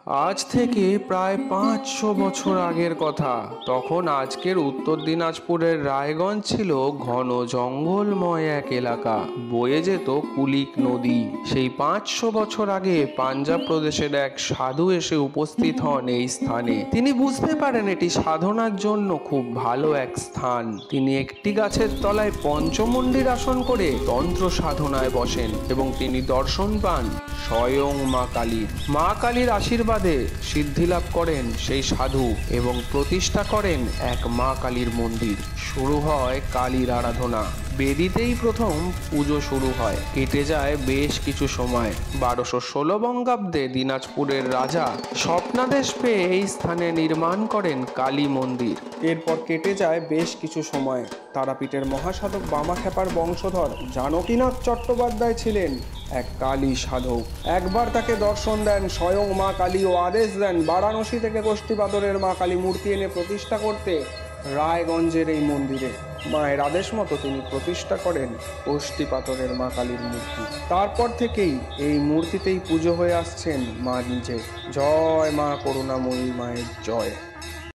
আজ থেকে প্রায় 500 বছর আগের কথা। তখন আজকের উত্তর দিনাজপুরের রায়গঞ্জ ছিল ঘন জঙ্গলময় এক এলাকা। বয়ে যেত কুলিক নদী। সেই 500 বছর আগে পাঞ্জাব প্রদেশের এক সাধু এসে উপস্থিত হন এই স্থানে। তিনি বুঝতে পারেন এটি সাধনার জন্য খুব ভালো এক স্থান। তিনি একটি গাছের তলায় পঞ্চমুণ্ডির আসন করে তন্ত্র সাধনায় বসেন এবং তিনি দর্শন পান স্বয়ং মা কালীর। মা কালীর আশীর্বাদে সিদ্ধিলাভ করেন সেই সাধু এবং প্রতিষ্ঠা করেন এক মা কালীর মন্দির। শুরু হয় কালীর আরাধনা। বেদিতেই প্রথম পুজো শুরু হয়। কেটে যায় বেশ কিছু সময়। 1216 বঙ্গাব্দে দিনাজপুরের রাজা স্বপ্নাদেশ পেয়ে এই স্থানে নির্মাণ করেন কালী মন্দির। এরপর কেটে যায় বেশ কিছু সময়। তারাপীঠের মহাসাধক বামাখ্যাপার বংশধর জানকীনাথ চট্টোপাধ্যায় ছিলেন এক কালী সাধক। একবার তাকে দর্শন দেন স্বয়ং মা কালী ও আদেশ দেন বারাণসী থেকে কোষ্ঠী পাথরের মা কালী মূর্তি এনে প্রতিষ্ঠা করতে রায়গঞ্জের এই মন্দিরে। মায়ের আদেশ মতো তিনি প্রতিষ্ঠা করেন কোষ্ঠী পাথরের মা কালীর মূর্তি। তারপর থেকেই এই মূর্তিতেই পুজো হয়ে আসছেন মা নিজে। জয় মা করুণাময়ী মায়ের জয়।